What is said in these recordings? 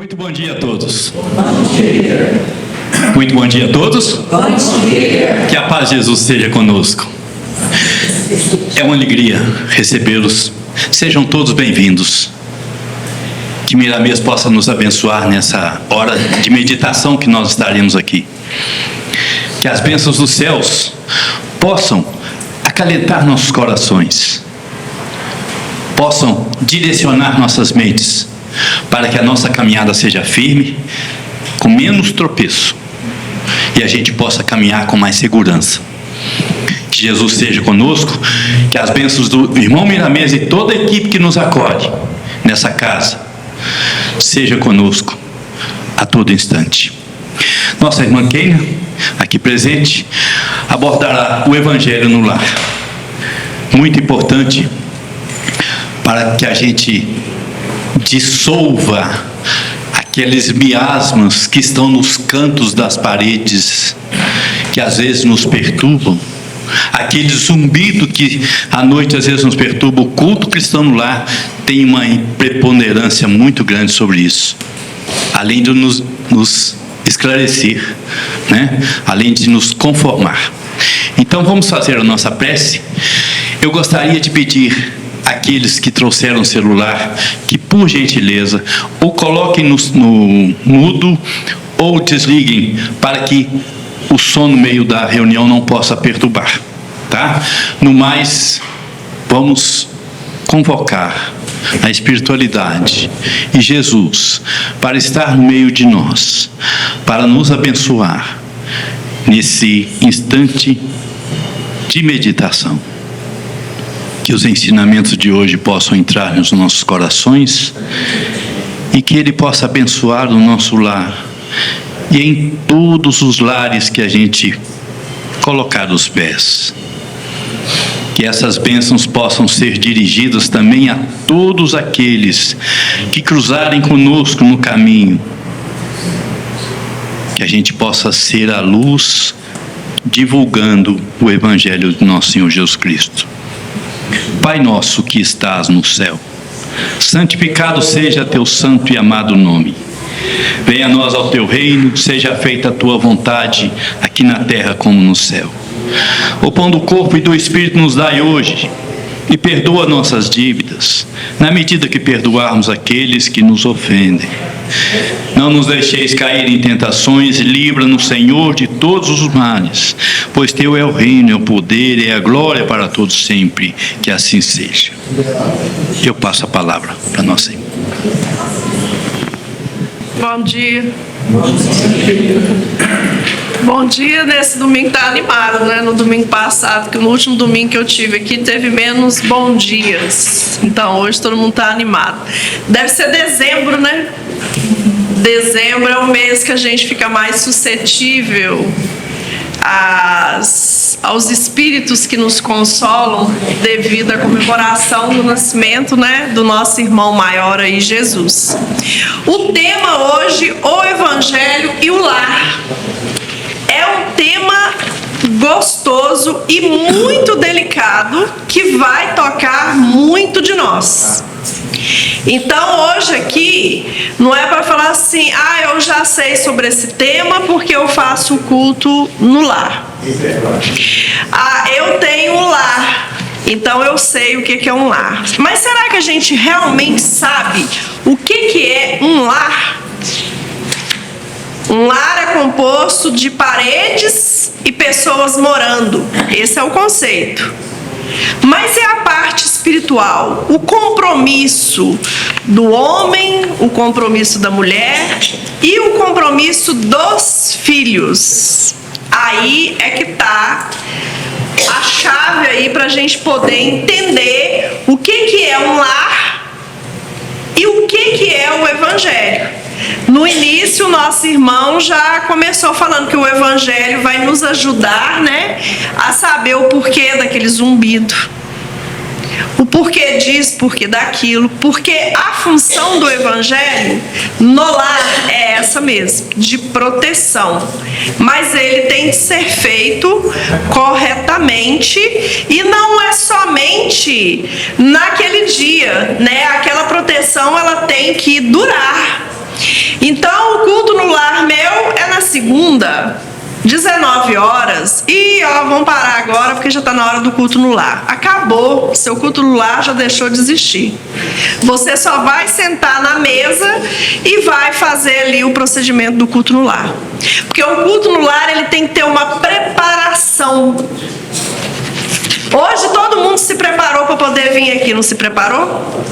Muito bom dia a todos. Muito bom dia a todos. Que a paz de Jesus seja conosco. É uma alegria recebê-los. Sejam todos bem-vindos. Que Miramês possa nos abençoar nessa hora de meditação que nós estaremos aqui. Que as bênçãos dos céus possam acalentar nossos corações, possam direcionar nossas mentes, para que a nossa caminhada seja firme, com menos tropeço, e a gente possa caminhar com mais segurança. Que Jesus esteja conosco, que as bênçãos do irmão Miramês e toda a equipe que nos acolhe nessa casa, seja conosco a todo instante. Nossa irmã Keina, aqui presente, abordará o Evangelho no lar. Muito importante para que a gente dissolva aqueles miasmas que estão nos cantos das paredes, que às vezes nos perturbam, aquele zumbido que à noite às vezes nos perturba. O culto cristão no lar tem uma preponderância muito grande sobre isso, além de nos esclarecer, né? Além de nos conformar. Então vamos fazer a nossa prece. Eu gostaria de pedir àqueles que trouxeram o celular que, por gentileza, ou coloquem no mudo ou desliguem, para que o som no meio da reunião não possa perturbar, tá? No mais, vamos convocar a espiritualidade e Jesus para estar no meio de nós, para nos abençoar nesse instante de meditação. Que os ensinamentos de hoje possam entrar nos nossos corações e que Ele possa abençoar o nosso lar e em todos os lares que a gente colocar os pés. Que essas bênçãos possam ser dirigidas também a todos aqueles que cruzarem conosco no caminho. Que a gente possa ser a luz divulgando o Evangelho do nosso Senhor Jesus Cristo. Pai nosso que estás no céu, santificado seja teu santo e amado nome. Venha a nós ao teu reino, seja feita a tua vontade, aqui na terra como no céu. O pão do corpo e do Espírito nos dai hoje, e perdoa nossas dívidas, na medida que perdoarmos aqueles que nos ofendem. Não nos deixeis cair em tentações, e livra-nos, Senhor, de todos os males, pois teu é o reino, é o poder e a glória para todos sempre, que assim seja. Eu passo a palavra para nós sempre. Bom dia. Bom dia. Nesse domingo está animado, né? No domingo passado, que no último domingo que eu tive aqui, teve menos bom dias. Então, hoje todo mundo está animado. Deve ser dezembro, né? Dezembro é o mês que a gente fica mais suscetível aos espíritos que nos consolam devido à comemoração do nascimento, né, do nosso irmão maior aí, Jesus. O tema hoje, o Evangelho e o lar. É um tema gostoso e muito delicado que vai tocar muito de nós. Então hoje aqui não é para falar assim, eu já sei sobre esse tema porque eu faço culto no lar. Eu tenho um lar, então eu sei o que é um lar. Mas será que a gente realmente sabe o que é um lar? Um lar é composto de paredes e pessoas morando. Esse é o conceito. Mas é a parte espiritual, o compromisso do homem, o compromisso da mulher e o compromisso dos filhos. Aí é que está a chave aí para a gente poder entender o que é um lar e o que é o Evangelho. No início, o nosso irmão já começou falando que o Evangelho vai nos ajudar, né, a saber o porquê daquele zumbido. O porquê disso, porquê daquilo, porque a função do Evangelho no lar é essa mesmo, de proteção. Mas ele tem de ser feito corretamente e não é somente naquele dia, né? Aquela proteção ela tem que durar. Então, o culto no lar meu é na segunda, 19 horas. E vamos parar agora porque já está na hora do culto no lar. Acabou, seu culto no lar já deixou de existir. Você só vai sentar na mesa e vai fazer ali o procedimento do culto no lar. Porque o culto no lar, ele tem que ter uma preparação. Hoje todo mundo se preparou para poder vir aqui, não se preparou?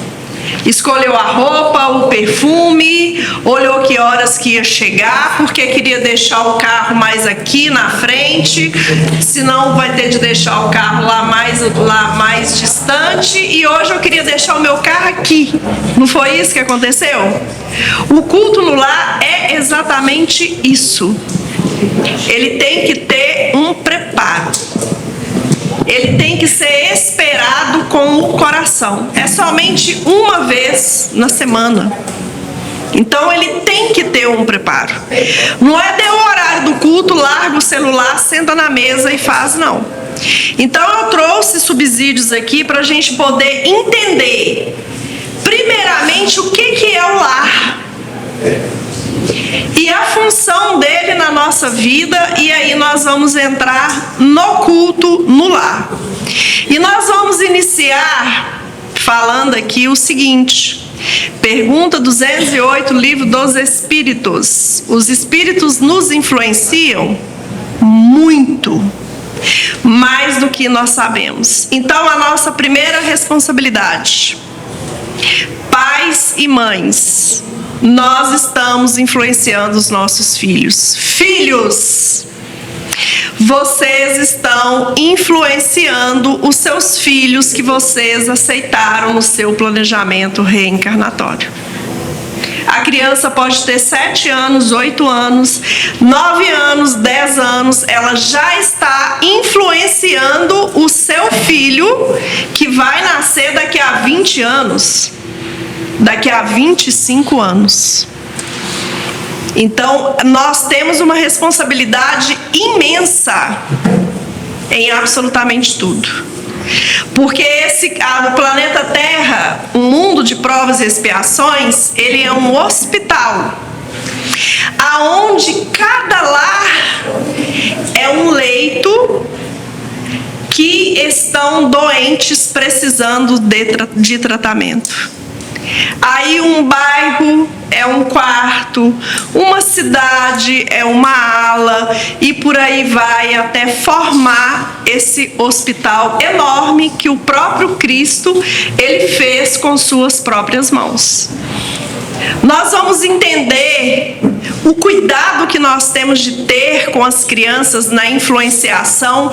Escolheu a roupa, o perfume, olhou que horas que ia chegar, porque queria deixar o carro mais aqui na frente, senão vai ter de deixar o carro lá mais distante, e hoje eu queria deixar o meu carro aqui. Não foi isso que aconteceu? O culto no lar é exatamente isso. Ele tem que ter um preparo. Ele tem que ser esperado com o coração. É somente uma vez na semana. Então ele tem que ter um preparo. Não é deu o horário do culto, larga o celular, senta na mesa e faz, não. Então eu trouxe subsídios aqui para a gente poder entender, primeiramente, o que é o lar. E a função dele na nossa vida, e aí nós vamos entrar no culto no lar. E nós vamos iniciar falando aqui o seguinte: pergunta 208, livro dos Espíritos. Os Espíritos nos influenciam muito, mais do que nós sabemos. Então, a nossa primeira responsabilidade, pais e mães, nós estamos influenciando os nossos filhos. Filhos, vocês estão influenciando os seus filhos que vocês aceitaram no seu planejamento reencarnatório. A criança pode ter 7 anos, 8 anos, 9 anos, 10 anos, ela já está influenciando o seu filho que vai nascer daqui a 20 anos. Daqui a 25 anos. Então, nós temos uma responsabilidade imensa em absolutamente tudo. Porque o planeta Terra, o mundo de provas e expiações, ele é um hospital, aonde cada lar é um leito que estão doentes precisando de tratamento. Aí um bairro é um quarto, uma cidade é uma ala, e por aí vai até formar esse hospital enorme que o próprio Cristo, ele fez com suas próprias mãos. Nós vamos entender o cuidado que nós temos de ter com as crianças na influenciação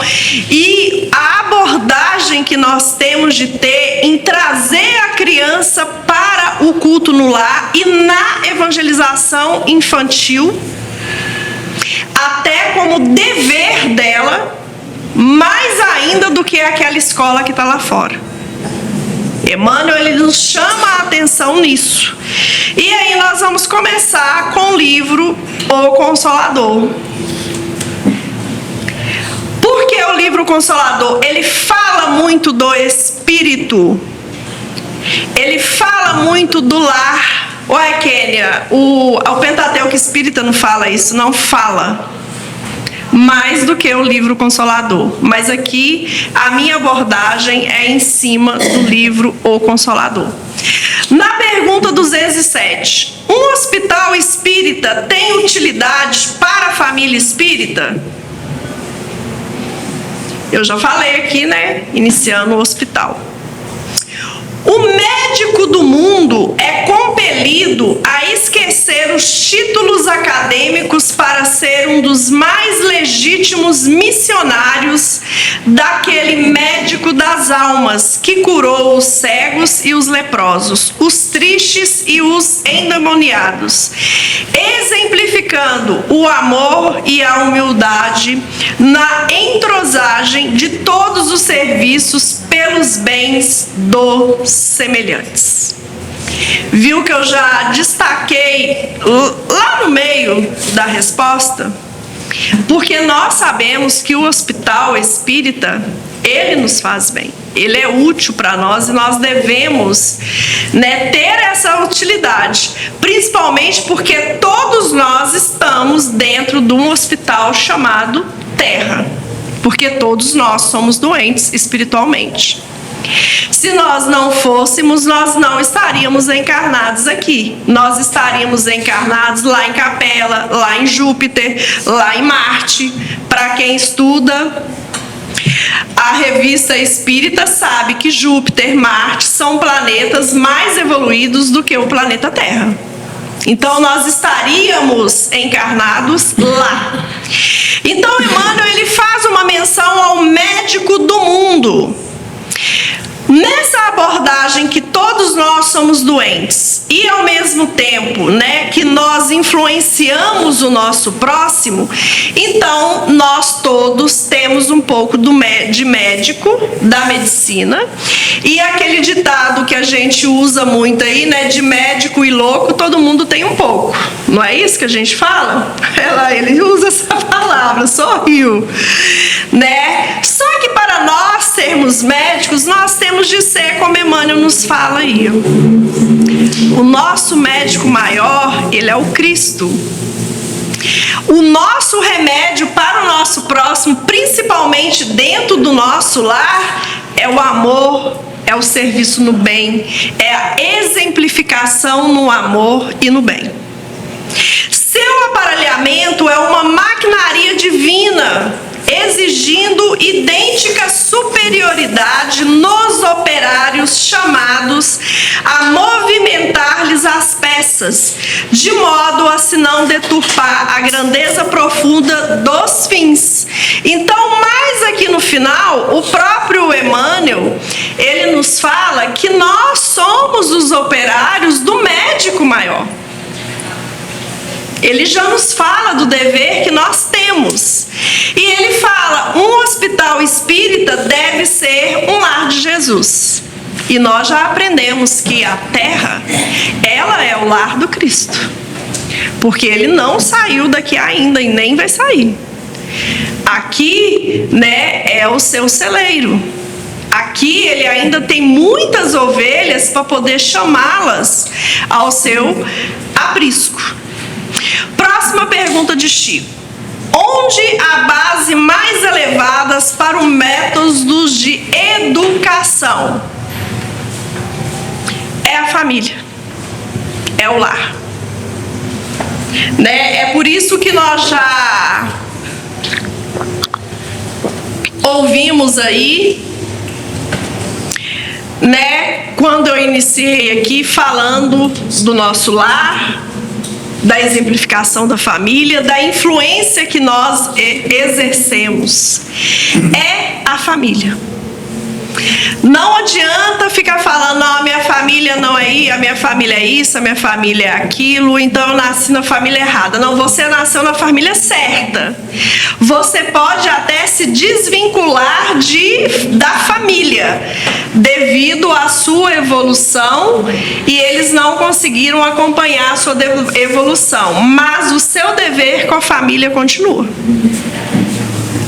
e a abordagem que nós temos de ter em trazer a criança para o culto no lar e na evangelização infantil, até como dever dela, mais ainda do que aquela escola que está lá fora. Emmanuel, ele nos chama a atenção nisso. E aí nós vamos começar com o livro O Consolador. Porque o livro Consolador, ele fala muito do espírito. Ele fala muito do lar. Ué, Kênia, o Pentateuco Espírita não fala isso? Não fala. Mais do que o livro Consolador. Mas aqui a minha abordagem é em cima do livro O Consolador. Na pergunta 207, um hospital espírita tem utilidade para a família espírita? Eu já falei aqui, né? Iniciando o hospital. O médico do mundo é compelido a esquecer os títulos acadêmicos para ser um dos mais legítimos missionários daquele médico das almas que curou os cegos e os leprosos, os tristes e os endemoniados, exemplificando o amor e a humildade na entrosagem de todos os serviços pelos bens dos semelhantes. Viu que eu já destaquei lá no meio da resposta? Porque nós sabemos que o hospital espírita Ele nos faz bem. Ele é útil para nós e nós devemos, né, ter essa utilidade. Principalmente porque todos nós estamos dentro de um hospital chamado Terra. Porque todos nós somos doentes espiritualmente. Se nós não fôssemos, nós não estaríamos encarnados aqui. Nós estaríamos encarnados lá em Capela, lá em Júpiter, lá em Marte. Para quem estuda a revista Espírita sabe que Júpiter, Marte são planetas mais evoluídos do que o planeta Terra. Então nós estaríamos encarnados lá. Então Emmanuel, ele faz uma menção ao médico do mundo. Nessa abordagem que todos nós somos doentes e ao mesmo tempo, né, que nós influenciamos o nosso próximo, então nós todos temos um pouco de médico, da medicina, e aquele ditado que a gente usa muito aí, né, de médico e louco, todo mundo tem um pouco. Não é isso que a gente fala? Ele usa essa palavra, sorriu, né? Só que para nós sermos médicos, nós temos de ser como Emmanuel nos fala aí. O nosso médico maior, ele é o Cristo. O nosso remédio para o nosso próximo, principalmente dentro do nosso lar, é o amor, é o serviço no bem, é a exemplificação no amor e no bem. Seu aparelhamento é uma maquinaria divina, exigindo idêntica superioridade nos operários chamados a movimentar-lhes as peças, de modo a se não deturpar a grandeza profunda dos fins. Então, mais aqui no final, o próprio Emmanuel, ele nos fala que nós somos os operários do médico maior. Ele já nos fala do dever que nós temos. E ele fala, um hospital espírita deve ser um lar de Jesus. E nós já aprendemos que a Terra, ela é o lar do Cristo. Porque ele não saiu daqui ainda e nem vai sair. Aqui, né, é o seu celeiro. Aqui ele ainda tem muitas ovelhas para poder chamá-las ao seu aprisco. Próxima pergunta de Chico. Onde a base mais elevadas para os métodos de educação? É a família. É o lar. Né? É por isso que nós já ouvimos aí, né, quando eu iniciei aqui falando do nosso lar, da exemplificação da família, da influência que nós exercemos. É a família. Não adianta ficar falando, não, a minha família não é isso, a minha família é isso, a minha família é aquilo, então eu nasci na família errada. Não, você nasceu na família certa. Você pode até se desvincular da família, devido à sua evolução, e eles não conseguiram acompanhar a sua evolução. Mas o seu dever com a família continua.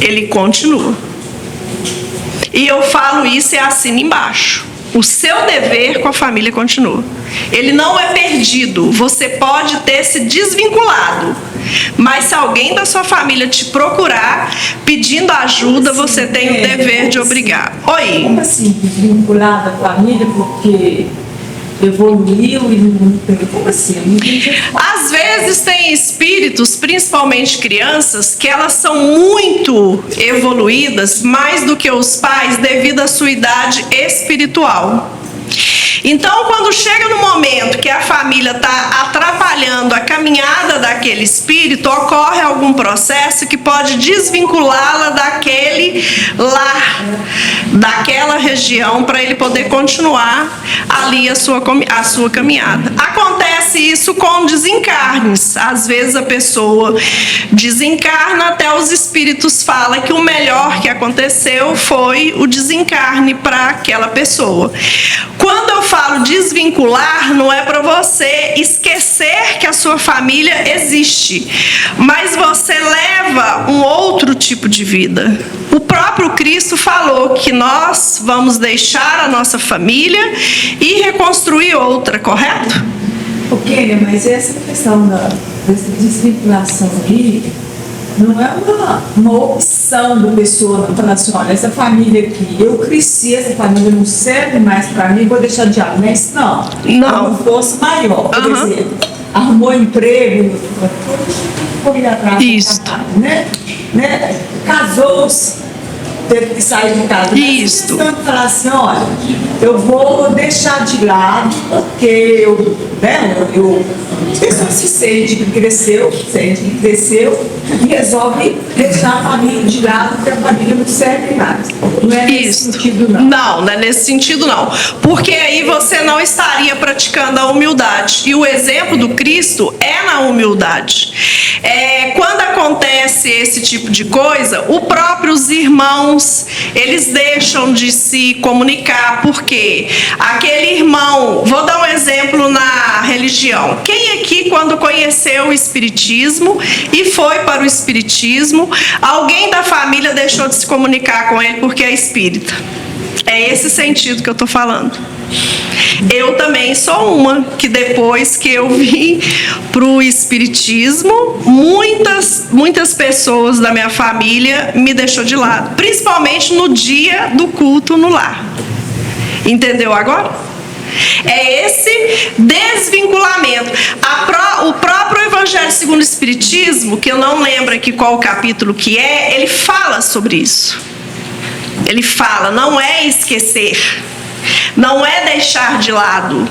Ele continua. E eu falo isso e assino embaixo. O seu dever com a família continua. Ele não é perdido. Você pode ter se desvinculado. Mas se alguém da sua família te procurar pedindo ajuda, você tem o dever de obrigar. Oi. Como assim, desvinculado da família porque evoluiu e não pegou? Como assim? Às vezes tem espíritos, principalmente crianças, que elas são muito evoluídas, mais do que os pais, devido à sua idade espiritual. Então, quando chega no momento que a família está atrapalhando a caminhada daquele espírito, ocorre algum processo que pode desvinculá-la daquele lar, daquela região, para ele poder continuar ali a sua caminhada. Acontece isso com desencarnes. Às vezes a pessoa desencarna, até os espíritos falam que o melhor que aconteceu foi o desencarne para aquela pessoa. Quando eu falo falo desvincular, não é para você esquecer que a sua família existe, mas você leva um outro tipo de vida. O próprio Cristo falou que nós vamos deixar a nossa família e reconstruir outra, correto? Ok, mas essa questão dessa desvinculação aí não é uma opção da pessoa, não falar assim, olha, essa família aqui, eu cresci, essa família não serve mais para mim, vou deixar de amar. Mas não, é uma força maior. Por exemplo, arrumou emprego, correr atrás, isso, né? Casou-se, teve que sair de casa. Isso. Mas você falar assim, olha, eu vou deixar de lado, porque a pessoa se sente que cresceu e resolve deixar a família de lado, porque a família não serve mais. Não é nesse sentido, não. Não é nesse sentido, não. Porque aí você não estaria praticando a humildade. E o exemplo do Cristo é na humildade. Quando acontece esse tipo de coisa, os próprios irmãos, eles deixam de se comunicar, porque aquele irmão, vou dar um exemplo na religião. Quem aqui, quando conheceu o Espiritismo e foi para o Espiritismo, alguém da família deixou de se comunicar com ele porque é espírita? É esse sentido que eu estou falando. Eu também sou uma que depois que eu vim para o Espiritismo, muitas pessoas da minha família me deixou de lado, principalmente no dia do culto no lar. Entendeu agora? É esse desvinculamento. O próprio Evangelho segundo o Espiritismo, que eu não lembro aqui qual o capítulo que é, ele fala sobre isso. Ele fala, não é esquecer, não é deixar de lado.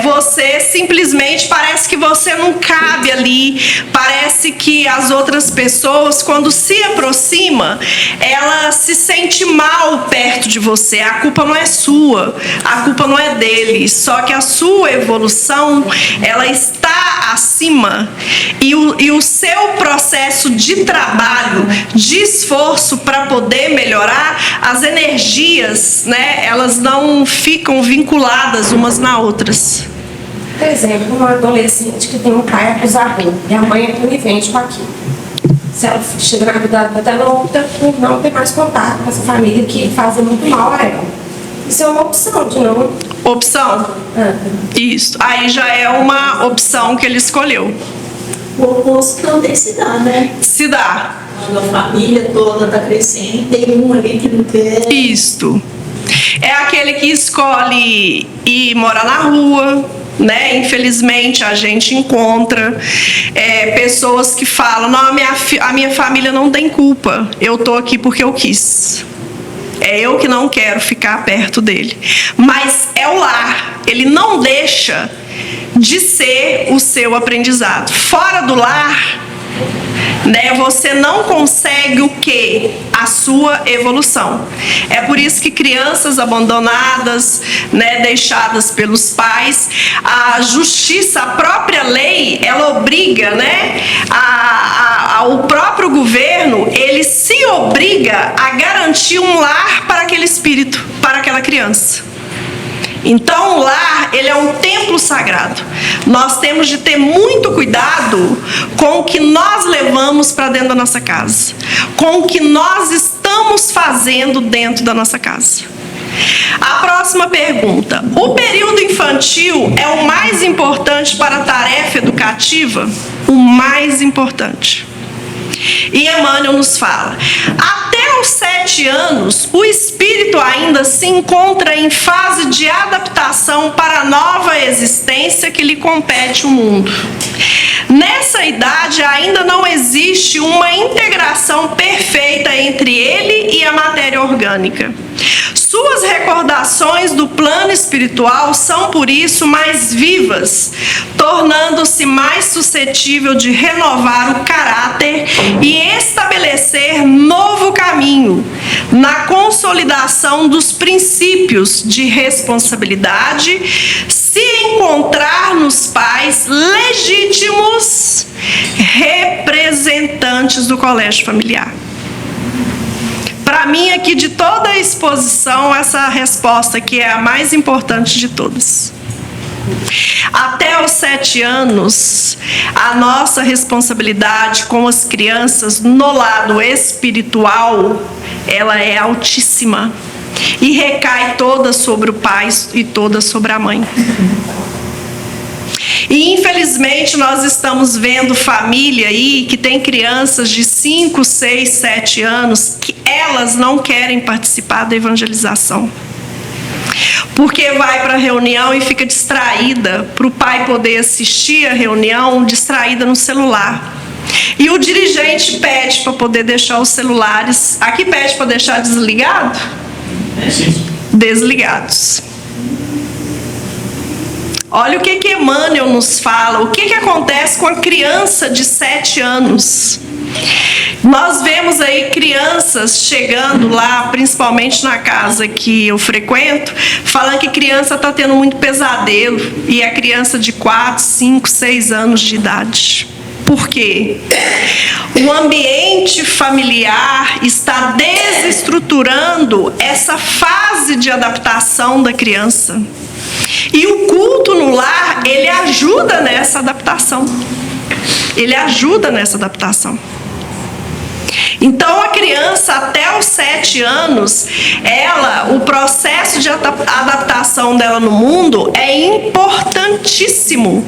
Você simplesmente, parece que você não cabe ali, parece que as outras pessoas, quando se aproxima, ela se sente mal perto de você. A culpa não é sua, a culpa não é deles, só que a sua evolução, ela está acima, e o seu processo de trabalho, de esforço para poder melhorar, as energias, né, elas não ficam vinculadas umas na outras. Por exemplo, uma adolescente que tem um pai acusador e a mãe é conivente com aquilo. Se ela chega na vida dela, não tem mais contato com essa família que faz muito mal a ela. Isso é uma opção de não... Opção? Isso. Aí já é uma opção que ele escolheu. O oposto também se dá, né? Se dá. Quando a família toda está crescendo, tem um ali que não quer. Isto. É aquele que escolhe ir morar na rua, né? Infelizmente a gente encontra pessoas que falam, não, a minha família não tem culpa, eu tô aqui porque eu quis. É eu que não quero ficar perto dele. Mas é o lar, ele não deixa de ser o seu aprendizado. Fora do lar, né, você não consegue o quê? A sua evolução. É por isso que crianças abandonadas, né, deixadas pelos pais, a justiça, a própria lei, ela obriga, né, o próprio governo, ele se obriga a garantir um lar para aquele espírito, para aquela criança. Então o lar, ele é um templo sagrado. Nós temos de ter muito cuidado com o que nós levamos para dentro da nossa casa, com o que nós estamos fazendo dentro da nossa casa. A próxima pergunta: o período infantil é o mais importante para a tarefa educativa? O mais importante. E Emmanuel nos fala, até os 7 anos, o espírito ainda se encontra em fase de adaptação para a nova existência que lhe compete o mundo. Nessa idade ainda não existe uma integração perfeita entre ele e a matéria orgânica. Suas recordações do plano espiritual são, por isso, mais vivas, tornando-se mais suscetível de renovar o caráter e estabelecer novo caminho na consolidação dos princípios de responsabilidade, se encontrar nos pais legítimos representantes do colégio familiar. para mim aqui de toda a exposição, essa resposta aqui é a mais importante de todas. Até os 7 anos, a nossa responsabilidade com as crianças no lado espiritual, ela é altíssima e recai toda sobre o pai e toda sobre a mãe. E infelizmente nós estamos vendo família aí que tem crianças de 5, 6, 7 anos que elas não querem participar da evangelização. Porque vai para a reunião e fica distraída, para o pai poder assistir a reunião, distraída no celular. E o dirigente pede para poder deixar os celulares, aqui pede para deixar desligado? Desligados. Olha o que Emmanuel nos fala, o que acontece com a criança de 7 anos. Nós vemos aí crianças chegando lá, principalmente na casa que eu frequento, falando que criança está tendo muito pesadelo, e é criança de 4, 5, 6 anos de idade. Por quê? O ambiente familiar está desestruturando essa fase de adaptação da criança. E o culto no lar, ele ajuda nessa adaptação. Ele ajuda nessa adaptação. Então, a criança até os 7 anos, o processo de adaptação dela no mundo é importantíssimo.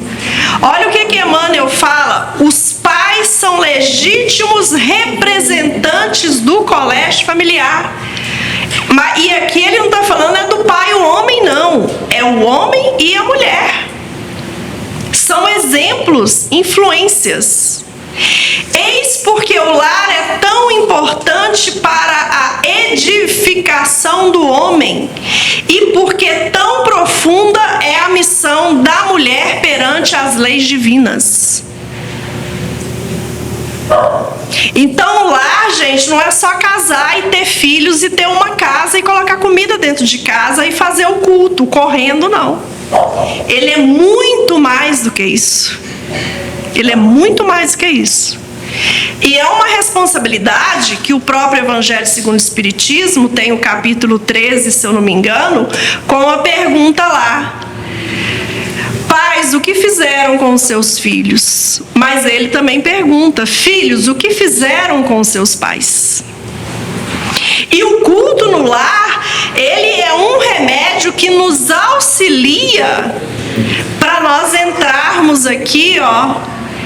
Olha o que Emmanuel fala: os pais são legítimos representantes do colégio familiar. E aqui ele não está falando é do pai e o homem, não. É o homem e a mulher. São exemplos, influências. Eis porque o lar é tão importante para a edificação do homem e porque tão profunda é a missão da mulher perante as leis divinas. Então lá, gente, não é só casar e ter filhos e ter uma casa e colocar comida dentro de casa e fazer o culto correndo, não. Ele é muito mais do que isso. Ele é muito mais do que isso. E é uma responsabilidade que o próprio Evangelho segundo o Espiritismo tem o capítulo 13, se eu não me engano, com a pergunta lá: pais, o que fizeram com os seus filhos? Mas ele também pergunta: filhos, o que fizeram com os seus pais? E o culto no lar, ele é um remédio que nos auxilia para nós entrarmos aqui,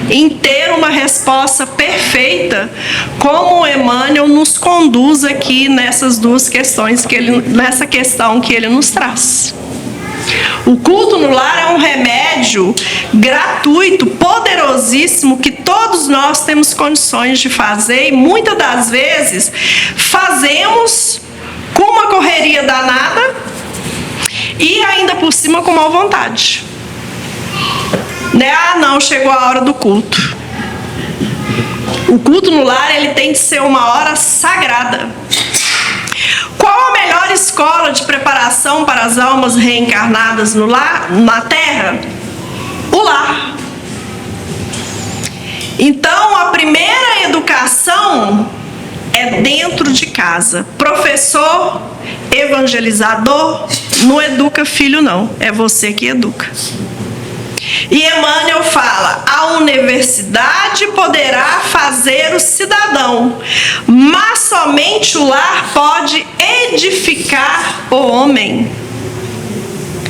em ter uma resposta perfeita, como o Emmanuel nos conduz aqui nessas duas questões, nessa questão que ele nos traz. O culto no lar é um remédio gratuito, poderosíssimo, que todos nós temos condições de fazer, e muitas das vezes fazemos com uma correria danada e ainda por cima com má vontade. Ah, não, chegou a hora do culto. O culto no lar, ele tem de ser uma hora sagrada. Qual a melhor escola de preparação para as almas reencarnadas no lar, na Terra? O lar. Então, a primeira educação é dentro de casa. Professor, evangelizador, não educa filho, não. É você que educa. E Emmanuel fala: a universidade poderá fazer o cidadão, mas somente o lar pode edificar o homem.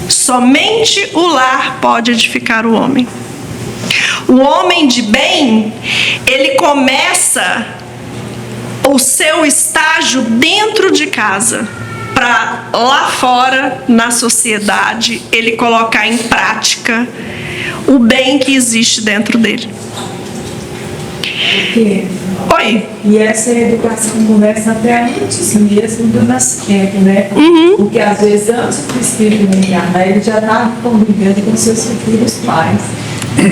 Somente o lar pode edificar o homem. O homem de bem, ele começa o seu estágio dentro de casa, para lá fora, na sociedade, ele colocar em prática o bem que existe dentro dele. Oi. E essa educação começa até antes mesmo do nascimento, né? Porque às vezes antes do espírito encarnar, ele já está convivendo com seus futuros pais.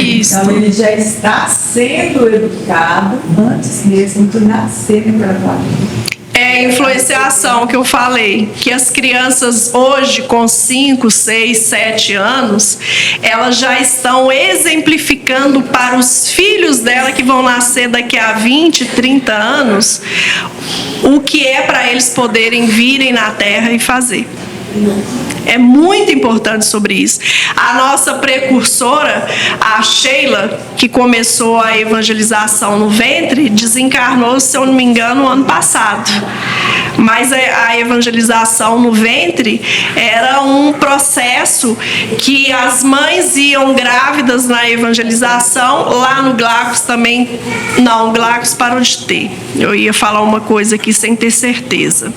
Isso. Então ele já está sendo educado antes mesmo de nascer naquela família. É Influenciação que eu falei, que as crianças hoje com 5, 6, 7 anos, elas já estão exemplificando para os filhos dela que vão nascer daqui a 20, 30 anos, o que é para eles poderem virem na terra e fazer. É muito importante sobre isso. A nossa precursora, a Sheila, que começou a evangelização no ventre, desencarnou, se eu não me engano, no ano passado. Mas a evangelização no ventre era um processo que as mães iam grávidas na evangelização. Lá no Glacos também, não, o Glacos parou de ter. Eu ia falar uma coisa aqui sem ter certeza.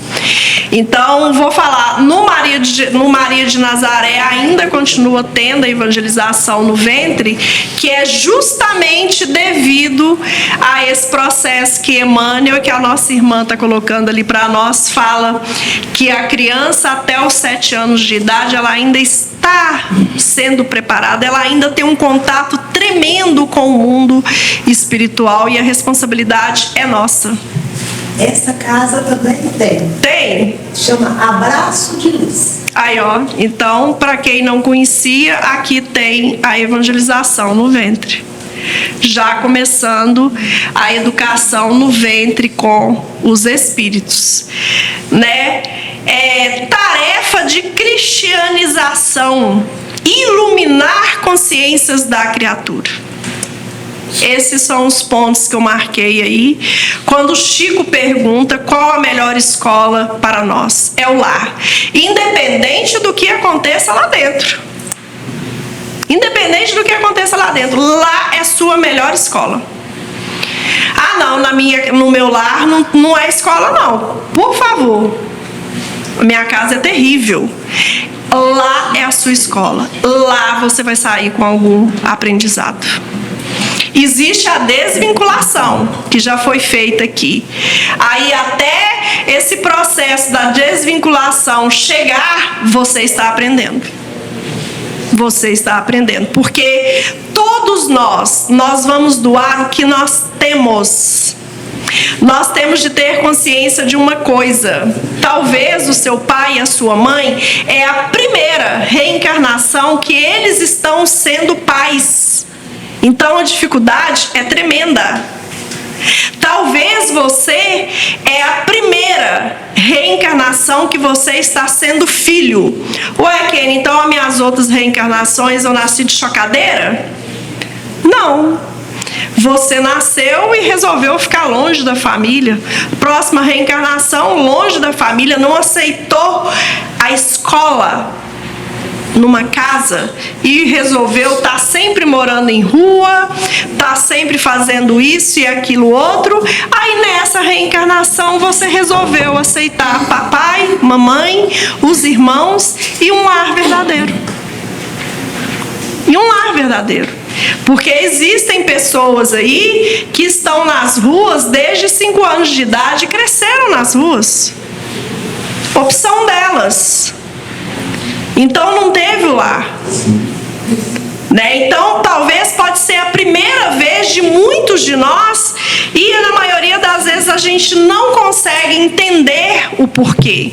Então, vou falar, no Maria de Nazaré ainda continua tendo a evangelização no ventre, que é justamente devido a esse processo que Emmanuel, que a nossa irmã está colocando ali para nós, fala que a criança até os 7 anos de idade, ela ainda está sendo preparada, ela ainda tem um contato tremendo com o mundo espiritual e a responsabilidade é nossa. Essa casa também tem. Tem? Chama Abraço de Luz. Aí, ó. Então, para quem não conhecia, aqui tem a evangelização no ventre. Já começando a educação no ventre com os espíritos, né? Tarefa de cristianização, iluminar consciências da criatura. Esses são os pontos que eu marquei aí. Quando o Chico pergunta qual a melhor escola para nós, é o lar. Independente do que aconteça lá dentro. Independente do que aconteça lá dentro, lá é sua melhor escola. Ah, não, no meu lar não é escola, não. Por favor. A minha casa é terrível. Lá é a sua escola. Lá você vai sair com algum aprendizado. Existe a desvinculação, que já foi feita aqui. Aí até esse processo da desvinculação chegar, você está aprendendo. Você está aprendendo. Porque todos nós vamos doar o que nós temos. Nós temos de ter consciência de uma coisa. Talvez o seu pai e a sua mãe é a primeira reencarnação que eles estão sendo pais. Então a dificuldade é tremenda. Talvez você é a primeira reencarnação que você está sendo filho. Ué, Kenny, então as minhas outras reencarnações eu nasci de chocadeira? Não. Você nasceu e resolveu ficar longe da família. Próxima reencarnação, longe da família, não aceitou a escola numa casa e resolveu estar sempre morando em rua, estar sempre fazendo isso e aquilo outro. Aí nessa reencarnação você resolveu aceitar papai, mamãe, os irmãos e um lar verdadeiro. E um lar verdadeiro. Porque existem pessoas aí que estão nas ruas desde 5 anos de idade e cresceram nas ruas. Opção delas. Então não teve o lar. Né? Então talvez pode ser a primeira vez de muitos de nós e na maioria das vezes a gente não consegue entender o porquê.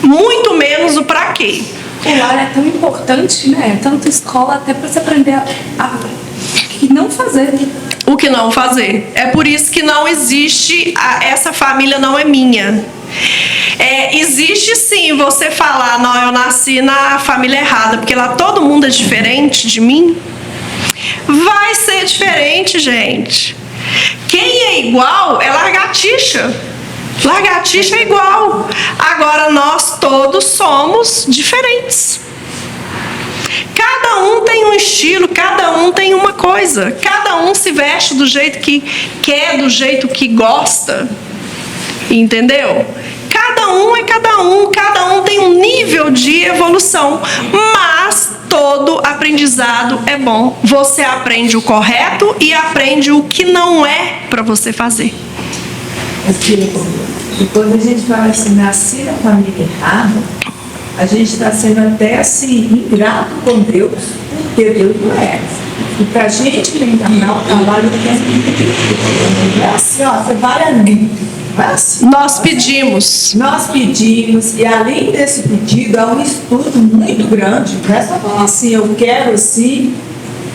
Muito menos o para quê. O lar é tão importante, né? Tanto escola até para você aprender a que não fazer. O que não fazer. É por isso que não existe, essa família não é minha. Existe sim você falar, não, eu nasci na família errada, porque lá todo mundo é diferente de mim. Vai ser diferente, gente. Quem é igual é lagartixa. Lagartixa é igual. Agora nós todos somos diferentes. Cada um tem um estilo, cada um tem uma coisa. Cada um se veste do jeito que quer, do jeito que gosta. Entendeu? Cada um é cada um tem um nível de evolução, mas todo aprendizado é bom. Você aprende o correto e aprende o que não é para você fazer. Quando a gente fala assim, nasci na família errada, a gente está sendo até assim, ingrato com Deus, porque Deus não é. E para a gente reencarnar o trabalho do tempo, é assim, ó, você vai ali. Não é assim. Nós pedimos. Nós pedimos, e além desse pedido, há um estudo muito grande. Não é só falar assim, eu quero assim.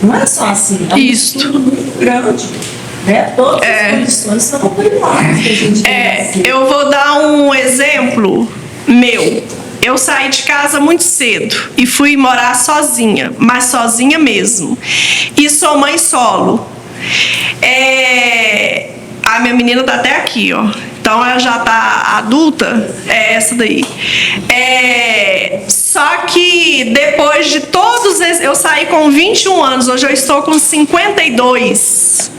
Não é só assim, é um estudo muito grande. Né? Todas as condições são primárias que a gente tem. Eu vou dar um exemplo meu. Eu saí de casa muito cedo e fui morar sozinha, mas sozinha mesmo. E sou mãe solo. A minha menina tá até aqui, ó. Então ela já tá adulta, é essa daí. Só que depois de todos esses, eu saí com 21 anos, hoje eu estou com 52.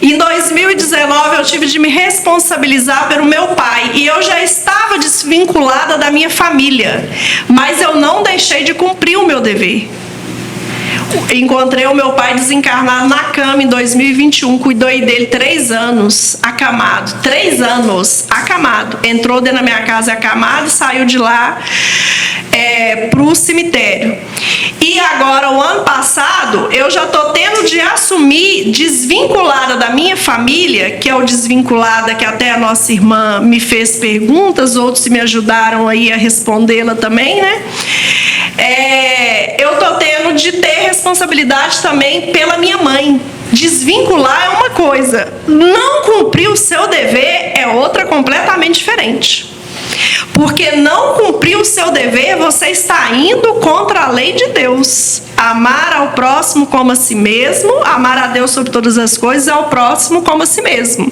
Em 2019 eu tive de me responsabilizar pelo meu pai e eu já estava desvinculada da minha família, mas eu não deixei de cumprir o meu dever. Encontrei o meu pai desencarnado na cama em 2021, cuidei dele 3 anos, acamado. 3 anos, acamado. Entrou dentro da minha casa acamado, saiu de lá pro cemitério. E agora, o ano passado, eu já estou tendo de assumir, desvinculada da minha família, que é o desvinculada que até a nossa irmã me fez perguntas, outros me ajudaram aí a respondê-la também, né? Eu estou tendo de ter responsabilidade também pela minha mãe. Desvincular é uma coisa, não cumprir o seu dever é outra completamente diferente. Porque não cumprir o seu dever, você está indo contra a lei de Deus. Amar ao próximo como a si mesmo, amar a Deus sobre todas as coisas, ao próximo como a si mesmo.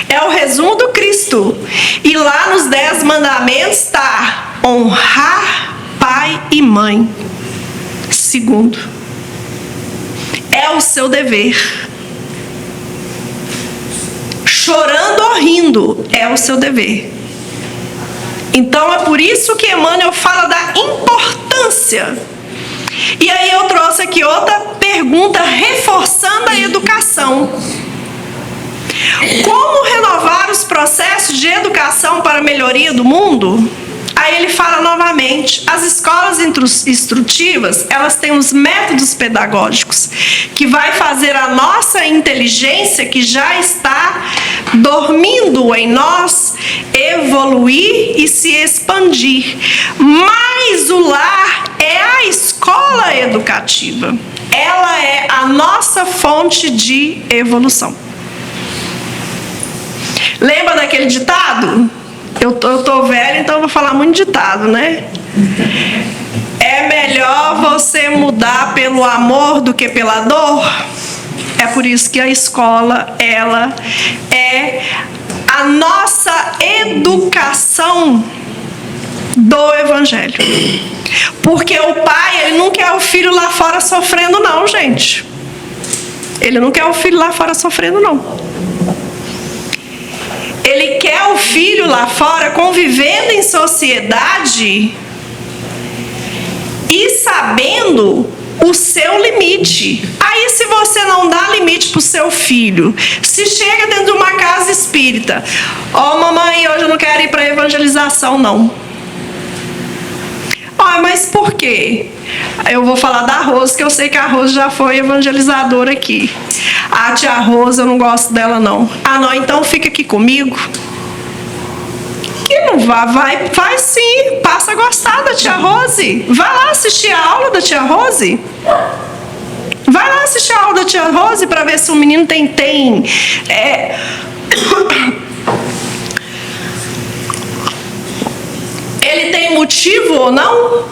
É o resumo do Cristo. E lá nos 10 mandamentos está honrar pai e mãe. Segundo, é o seu dever. Chorando ou rindo, é o seu dever. Então é por isso que Emmanuel fala da importância. E aí eu trouxe aqui outra pergunta reforçando a educação. Como renovar os processos de educação para a melhoria do mundo? Aí ele fala novamente, as escolas instrutivas, elas têm os métodos pedagógicos, que vai fazer a nossa inteligência, que já está dormindo em nós, evoluir e se expandir. Mas o lar é a escola educativa. Ela é a nossa fonte de evolução. Lembra daquele ditado? Eu tô velha, então eu vou falar muito ditado, né? É melhor você mudar pelo amor do que pela dor. É por isso que a escola, ela é a nossa educação do Evangelho. Porque o pai, ele não quer o filho lá fora sofrendo, não, gente. Ele não quer o filho lá fora sofrendo, não. Ele quer o filho lá fora convivendo em sociedade e sabendo o seu limite. Aí, se você não dá limite para o seu filho, se chega dentro de uma casa espírita, mamãe, hoje eu não quero ir para a evangelização, não. Mas por quê? Eu vou falar da Rose, que eu sei que a Rose já foi evangelizadora aqui. A tia Rose, eu não gosto dela, não. Não, então fica aqui comigo. Que não vai sim, passa a gostar da tia Rose. Vai lá assistir a aula da tia Rose. Vai lá assistir a aula da tia Rose para ver se o menino tem ele tem motivo ou não?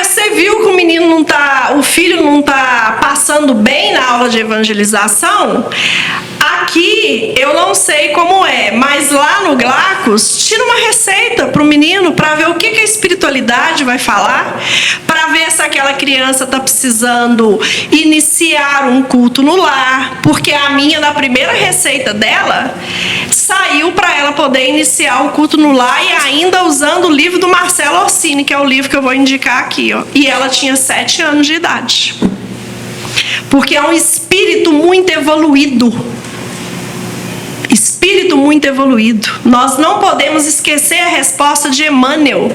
Você viu que o menino não tá, o filho não tá passando bem na aula de evangelização? Aqui eu não sei como é, mas lá no Glacos tira uma receita para o menino para ver o que a espiritualidade vai falar, para ver se aquela criança está precisando iniciar um culto no lar, porque a minha, na primeira receita dela, saiu para ela poder iniciar o culto no lar e ainda usando o livro do Marcelo Orsini, que é o livro que eu vou indicar aqui, ó. E ela tinha 7 anos de idade. Porque é um espírito muito evoluído. Espírito muito evoluído. Nós não podemos esquecer a resposta de Emmanuel.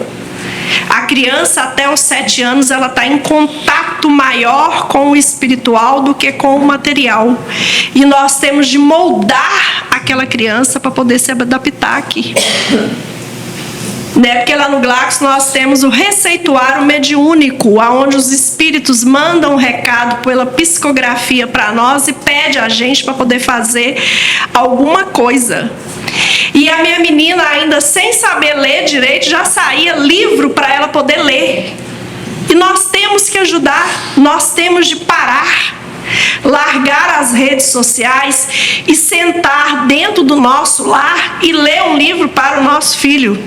A criança até os 7 anos, ela está em contato maior com o espiritual do que com o material. E nós temos de moldar a aquela criança para poder se adaptar aqui. Né? Porque lá no Glaxo nós temos o receituário mediúnico, onde os espíritos mandam um recado pela psicografia para nós e pede a gente para poder fazer alguma coisa. E a minha menina, ainda sem saber ler direito, já saía livro para ela poder ler. E nós temos que ajudar, nós temos de parar, largar as redes sociais e sentar dentro do nosso lar e ler um livro para o nosso filho.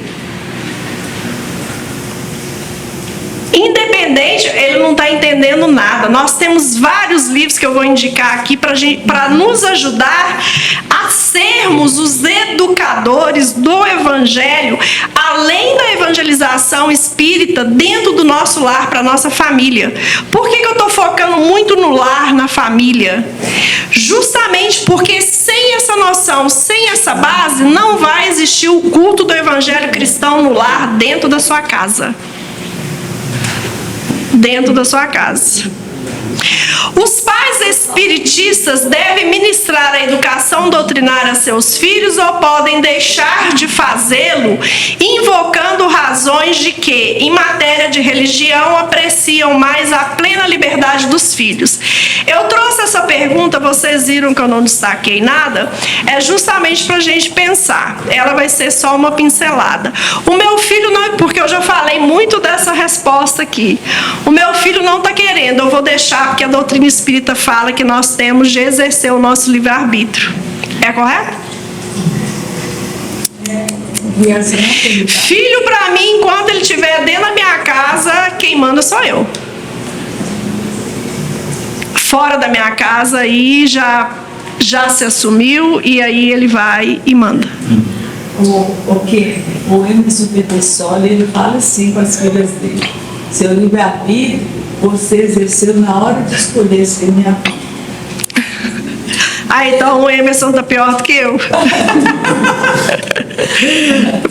Independente, ele não está entendendo nada. Nós temos vários livros que eu vou indicar aqui para nos ajudar a sermos os educadores do Evangelho, além da evangelização espírita dentro do nosso lar, para a nossa família. Por que eu estou focando muito no lar, na família? Justamente porque sem essa noção, sem essa base, não vai existir o culto do Evangelho cristão no lar, dentro da sua casa. Dentro da sua casa. Os pais espiritistas devem ministrar a educação doutrinária a seus filhos ou podem deixar de fazê-lo, invocando razões de que, em matéria de religião, apreciam mais a plena liberdade dos filhos. Eu trouxe essa pergunta, vocês viram que eu não destaquei nada, é justamente para a gente pensar. Ela vai ser só uma pincelada. O meu filho não, porque eu já falei muito dessa resposta aqui. O meu filho não está querendo, eu vou deixar, porque a doutrina espírita fala que nós temos de exercer o nosso livre-arbítrio. É correto? Filho, para mim, enquanto ele estiver dentro da minha casa, quem manda sou eu. Fora da minha casa, aí já se assumiu, e aí ele vai e manda. O Emerson Pettersoli, ele fala assim com as filhas dele: seu livre-arbítrio você exerceu na hora de escolher ser minha vida. Ah, então o Emerson tá pior do que eu.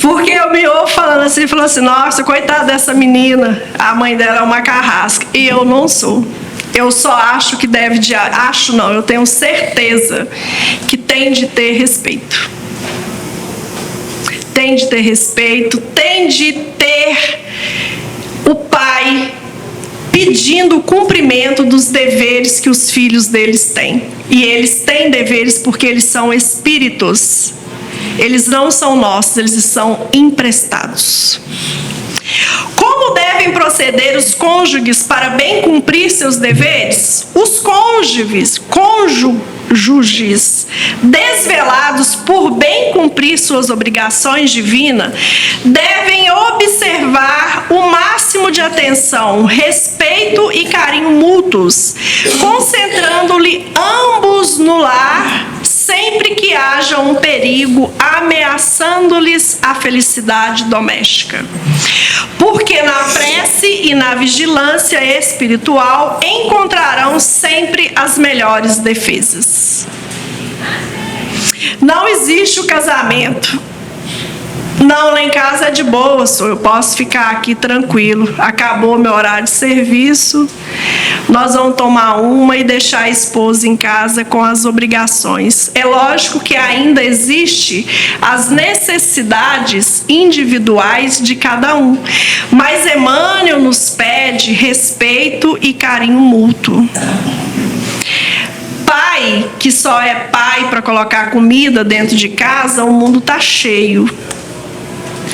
Porque eu me ouvo falando assim, nossa, coitada dessa menina, a mãe dela é uma carrasca. E eu não sou. Eu só acho que deve de... Acho não, eu tenho certeza que tem de ter respeito. Tem de ter respeito, tem de ter o pai pedindo o cumprimento dos deveres que os filhos deles têm. E eles têm deveres porque eles são espíritos. Eles não são nossos, eles são emprestados. Como devem proceder os cônjuges para bem cumprir seus deveres? Os cônjuges, desvelados por bem cumprir suas obrigações divinas, devem observar o máximo de atenção, respeito e carinho mútuos, concentrando-lhe ambos no lar, sempre que haja um perigo ameaçando-lhes a felicidade doméstica. Porque na prece e na vigilância espiritual encontrarão sempre as melhores defesas. Não existe o casamento. Não, lá em casa é de boa, eu posso ficar aqui tranquilo. Acabou meu horário de serviço, nós vamos tomar uma e deixar a esposa em casa com as obrigações. É lógico que ainda existe as necessidades individuais de cada um, mas Emmanuel nos pede respeito e carinho mútuo. Pai que só é pai para colocar comida dentro de casa, o mundo está cheio.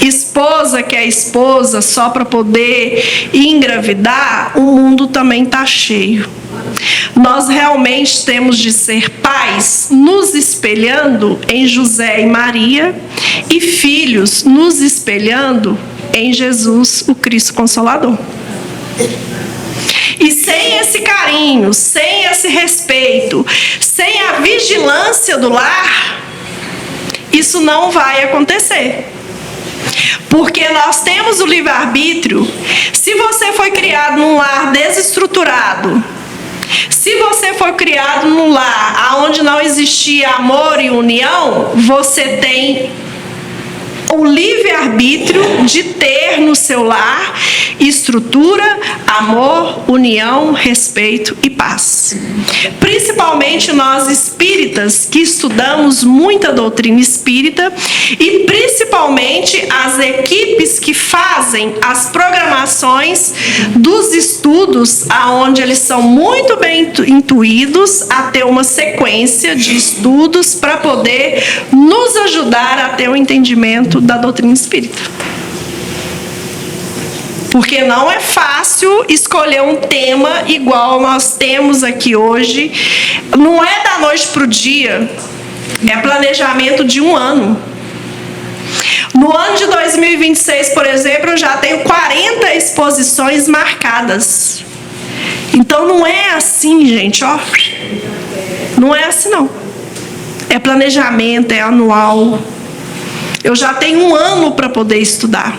Esposa que é esposa só para poder engravidar, o mundo também está cheio. Nós realmente temos de ser pais nos espelhando em José e Maria e filhos nos espelhando em Jesus, o Cristo Consolador. E sem esse carinho, sem esse respeito, sem a vigilância do lar, isso não vai acontecer. Porque nós temos o livre-arbítrio. Se você foi criado num lar desestruturado, se você foi criado num lar onde não existia amor e união, você tem o livre-arbítrio de ter no seu lar estrutura, amor, união, respeito e paz. Principalmente nós espíritas que estudamos muita doutrina espírita e principalmente as equipes que fazem as programações dos estudos, aonde eles são muito bem intuídos a ter uma sequência de estudos para poder nos ajudar a ter o entendimento da doutrina espírita. Porque não é fácil escolher um tema igual nós temos aqui hoje. Não é da noite para o dia, é planejamento de um ano. No ano de 2026, por exemplo, eu já tenho 40 exposições marcadas. Então não é assim, gente, ó. Não é assim, não. É planejamento, é anual. Eu já tenho um ano para poder estudar.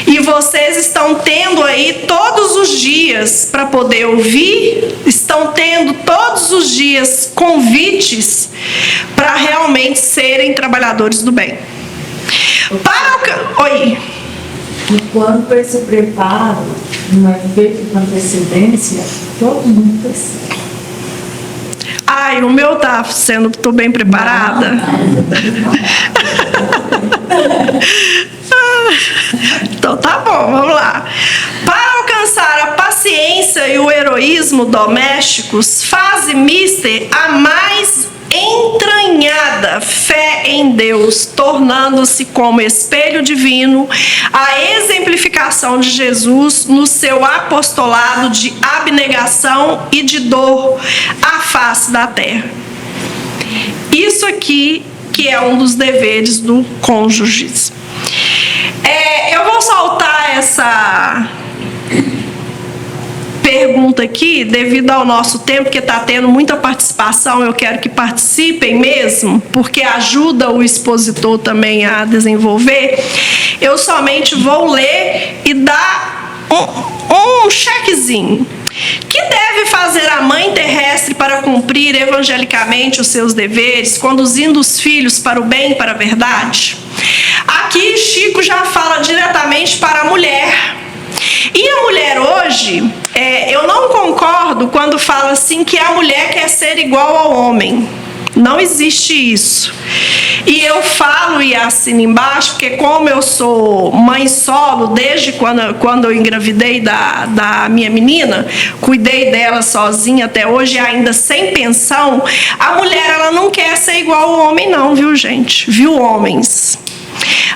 E vocês estão tendo aí todos os dias para poder ouvir, estão tendo todos os dias convites para realmente serem trabalhadores do bem. Oi. E quando esse preparo não é feito com antecedência, todo mundo precisa. Ai, o meu tá sendo, tô bem preparada. Então tá bom, vamos lá. Para alcançar a paciência e o heroísmo domésticos, faz mister a mais entranhada fé em Deus, tornando-se como espelho divino a exemplificação de Jesus no seu apostolado de abnegação e de dor à face da terra. Isso aqui que é um dos deveres do cônjuge. Eu vou soltar essa pergunta aqui, devido ao nosso tempo, porque está tendo muita participação, eu quero que participem mesmo, porque ajuda o expositor também a desenvolver. Eu somente vou ler e dar um chequezinho. Que deve fazer a mãe terrestre para cumprir evangelicamente os seus deveres, conduzindo os filhos para o bem e para a verdade? Aqui Chico já fala diretamente para a mulher. E a mulher hoje, eu não concordo quando fala assim que a mulher quer ser igual ao homem. Não existe isso. E eu falo e assino embaixo, porque como eu sou mãe solo, desde quando eu engravidei da minha menina, cuidei dela sozinha até hoje, ainda sem pensão, a mulher ela não quer ser igual ao homem não, viu gente? Viu, homens?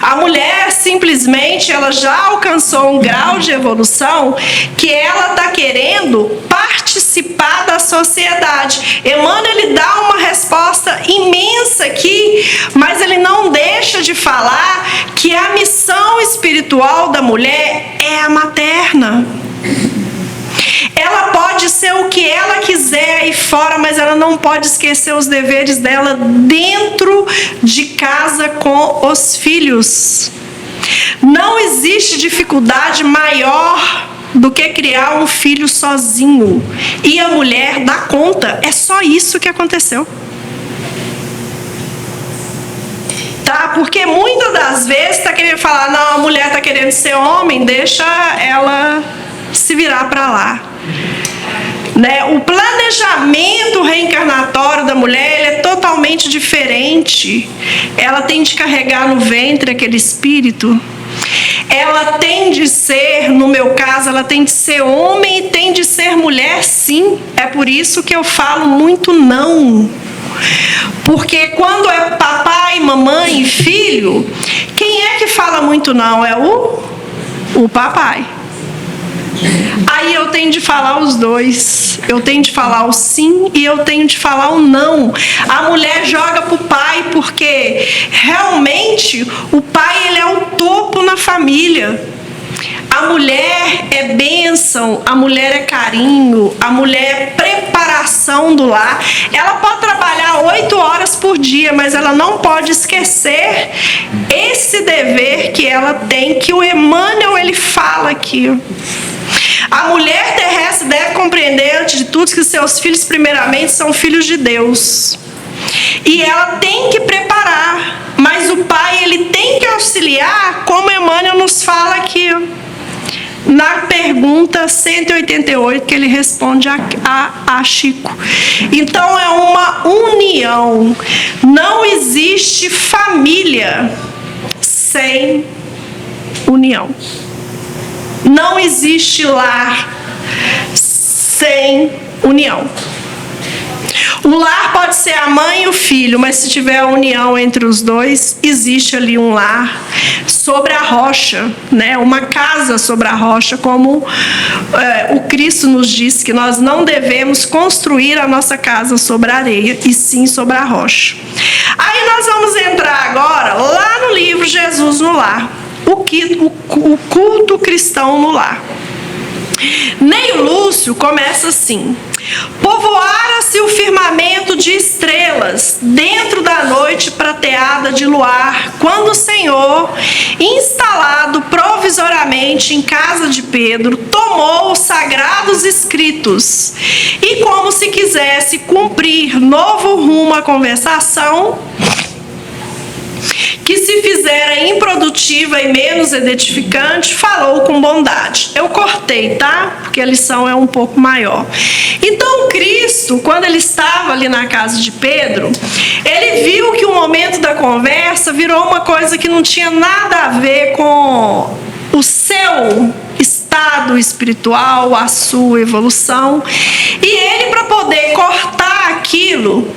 A mulher simplesmente ela já alcançou um grau de evolução que ela está querendo participar da sociedade. Emmanuel ele dá uma resposta imensa aqui, mas ele não deixa de falar que a missão espiritual da mulher é a materna. Ela pode ser o que ela quiser aí fora, mas ela não pode esquecer os deveres dela dentro de casa com os filhos. Não existe dificuldade maior do que criar um filho sozinho. E a mulher dá conta. É só isso que aconteceu. Tá? Porque muitas das vezes está querendo falar, não, a mulher está querendo ser homem, deixa ela se virar para lá. Né? O planejamento reencarnatório da mulher ele é totalmente diferente. Ela tem de carregar no ventre aquele espírito. Ela tem de ser, no meu caso, ela tem de ser homem e tem de ser mulher, sim. É por isso que eu falo muito não. Porque quando é papai, mamãe e filho, quem é que fala muito não? É o papai. Aí eu tenho de falar os dois. Eu tenho de falar o sim e eu tenho de falar o não. A mulher joga pro pai porque realmente o pai ele é o topo na família. A mulher é bênção, a mulher é carinho, a mulher é preparação do lar. Ela pode trabalhar 8 horas por dia, mas ela não pode esquecer esse dever que ela tem, que o Emmanuel ele fala aqui. A mulher terrestre deve compreender, antes de tudo, que seus filhos, primeiramente, são filhos de Deus. E ela tem que preparar, mas o pai ele tem que auxiliar, como Emmanuel nos fala aqui, na pergunta 188 que ele responde a Chico. Então é uma união. Não existe família sem união. Não existe lar sem união. O lar pode ser a mãe e o filho, mas se tiver a união entre os dois, existe ali um lar sobre a rocha, né? Uma casa sobre a rocha, como o Cristo nos diz que nós não devemos construir a nossa casa sobre a areia, e sim sobre a rocha. Aí nós vamos entrar agora lá no livro Jesus no Lar, o culto cristão no lar. Neio Lúcio começa assim: povoara-se o firmamento de estrelas dentro da noite prateada de luar, quando o Senhor, instalado provisoriamente em casa de Pedro, tomou os sagrados escritos e, como se quisesse cumprir novo rumo à conversação, que se fizera improdutiva e menos edificante, falou com bondade. Eu cortei, tá? Porque a lição é um pouco maior. Então, Cristo, quando ele estava ali na casa de Pedro, ele viu que o momento da conversa virou uma coisa que não tinha nada a ver com o seu estado espiritual, a sua evolução. E ele, para poder cortar aquilo,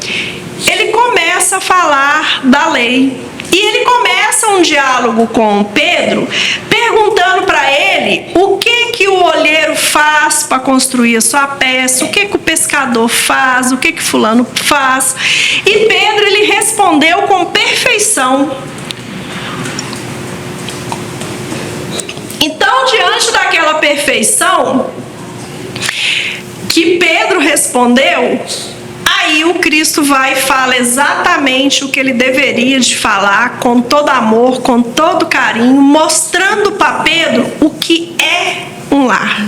ele começa a falar da lei. E ele começa um diálogo com Pedro, perguntando para ele o que o olheiro faz para construir a sua peça, o que o pescador faz, o que fulano faz. E Pedro, ele respondeu com perfeição. Então, diante daquela perfeição que Pedro respondeu, aí o Cristo vai e fala exatamente o que ele deveria de falar, com todo amor, com todo carinho, mostrando para Pedro o que é um lar.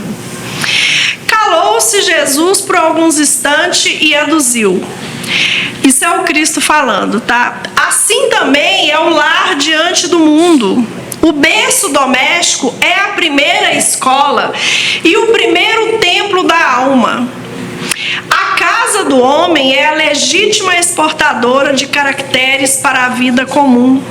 Calou-se Jesus por alguns instantes e aduziu. Isso é o Cristo falando, tá? Assim também é o lar diante do mundo. O berço doméstico é a primeira escola e o primeiro templo da alma. A casa do homem é a legítima exportadora de caracteres para a vida comum.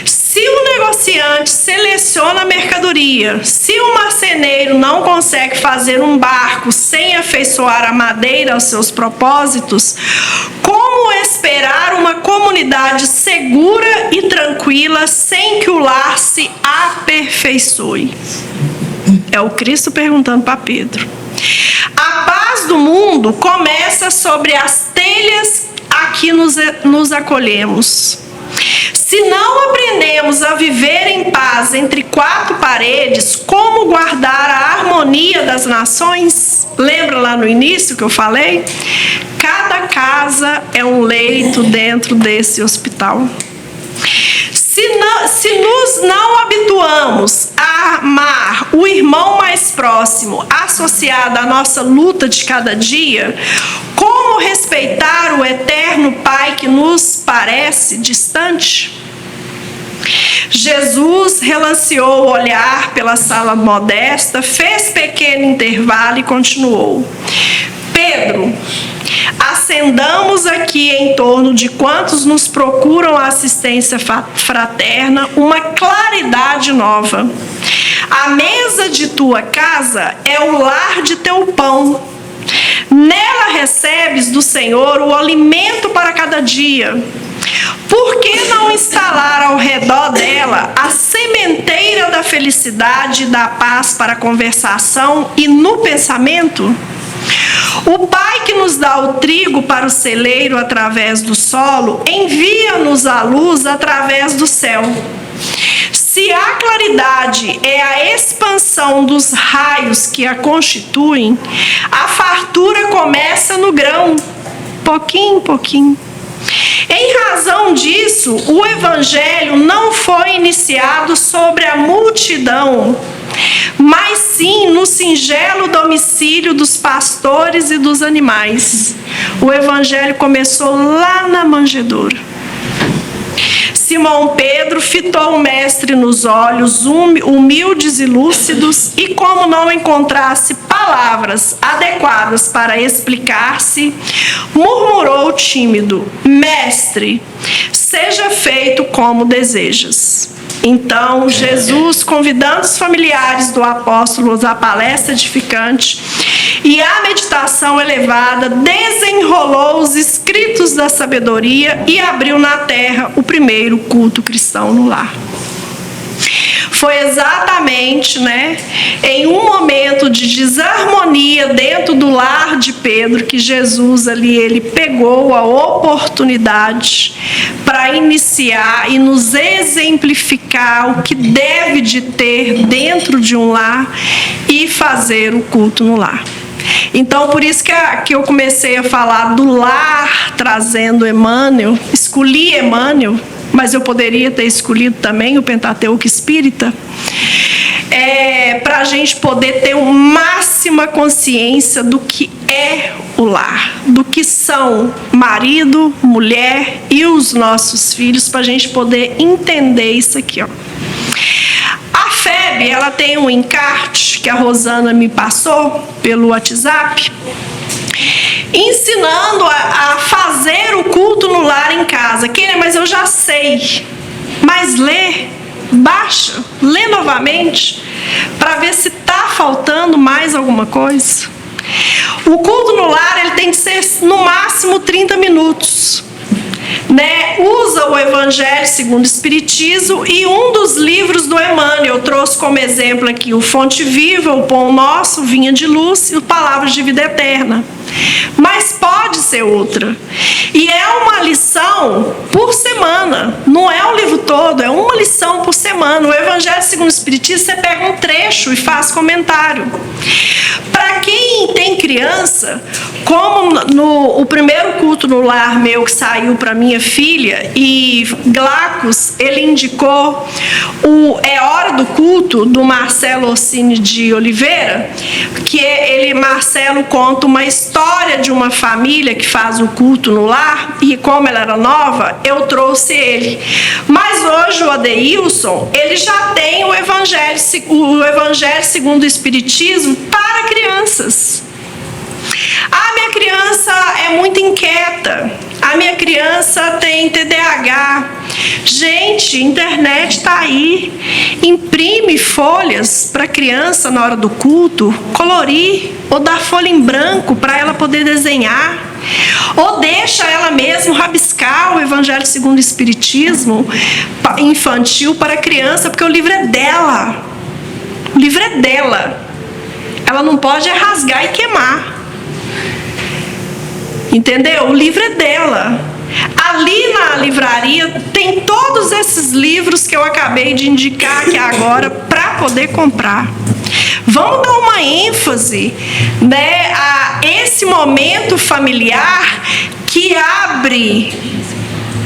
Se o negociante seleciona a mercadoria, se o marceneiro não consegue fazer um barco sem afeiçoar a madeira aos seus propósitos, como esperar uma comunidade segura e tranquila sem que o lar se aperfeiçoe? É o Cristo perguntando para Pedro. A paz do mundo começa sobre as telhas a que nos acolhemos. Se não aprendemos a viver em paz entre quatro paredes, como guardar a harmonia das nações? Lembra lá no início que eu falei? Cada casa é um leito dentro desse hospital. Se nos não habituamos a amar o irmão mais próximo, associado à nossa luta de cada dia, como respeitar o eterno Pai que nos parece distante? Jesus relanceou o olhar pela sala modesta, fez pequeno intervalo e continuou: Pedro, acendamos aqui em torno de quantos nos procuram a assistência fraterna uma claridade nova. A mesa de tua casa é o lar de teu pão. Nela recebes do Senhor o alimento para cada dia. Por que não instalar ao redor dela a sementeira da felicidade e da paz para a conversação e no pensamento? O Pai que nos dá o trigo para o celeiro através do solo, envia-nos a luz através do céu. Se a claridade é a expansão dos raios que a constituem, a fartura começa no grão, pouquinho em pouquinho. Em razão disso, o Evangelho não foi iniciado sobre a multidão, mas sim no singelo domicílio domicílio dos pastores e dos animais. O evangelho começou lá na manjedoura. Simão Pedro fitou o mestre nos olhos, humildes e lúcidos, e como não encontrasse palavras adequadas para explicar-se, murmurou tímido: Mestre, seja feito como desejas. Então, Jesus, convidando os familiares do apóstolo à palestra edificante e à meditação elevada, desenrolou os escritos da sabedoria e abriu na terra o primeiro culto cristão no lar. Foi exatamente, em um momento de desarmonia dentro do lar de Pedro que Jesus ali, ele pegou a oportunidade para iniciar e nos exemplificar o que deve de ter dentro de um lar e fazer o culto no lar. Então, por isso que eu comecei a falar do lar, trazendo Emmanuel, escolhi Emmanuel, mas eu poderia ter escolhido também o Pentateuco Espírita, para a gente poder ter uma máxima consciência do que é o lar, do que são marido, mulher e os nossos filhos, para a gente poder entender isso aqui, ó. A FEB, ela tem um encarte que a Rosana me passou pelo WhatsApp, ensinando a fazer o culto no lar em casa. Mas eu já sei. Mas lê, baixa, lê novamente, para ver se está faltando mais alguma coisa. O culto no lar, ele tem que ser no máximo 30 minutos. Usa o Evangelho segundo o Espiritismo e um dos livros do Emmanuel. Eu trouxe como exemplo aqui o Fonte Viva, o Pão Nosso, Vinha de Luz e o Palavras de Vida Eterna. Mas pode ser outra. E é uma lição por semana. Não é o livro todo, é uma lição por semana. O Evangelho segundo o Espiritismo, você pega um trecho e faz comentário. Para quem tem criança, como o primeiro culto no lar meu que saiu para minha filha, e Glacos, ele indicou o É Hora do Culto, do Marcelo Orsini de Oliveira, que Marcelo conta uma história de uma família que faz o culto no lar, e como ela era nova, eu trouxe ele. Mas hoje o Adeilson, ele já tem o Evangelho segundo o Espiritismo para crianças. A minha criança é muito inquieta. A minha criança tem TDAH. Gente, internet está aí. Imprime folhas para a criança na hora do culto, colorir, ou dar folha em branco para ela poder desenhar. Ou deixa ela mesma rabiscar o Evangelho segundo o Espiritismo infantil para a criança, porque o livro é dela. O livro é dela. Ela não pode rasgar e queimar. Entendeu? O livro é dela. Ali na livraria tem todos esses livros que eu acabei de indicar aqui agora para poder comprar. Vamos dar uma ênfase, a esse momento familiar que abre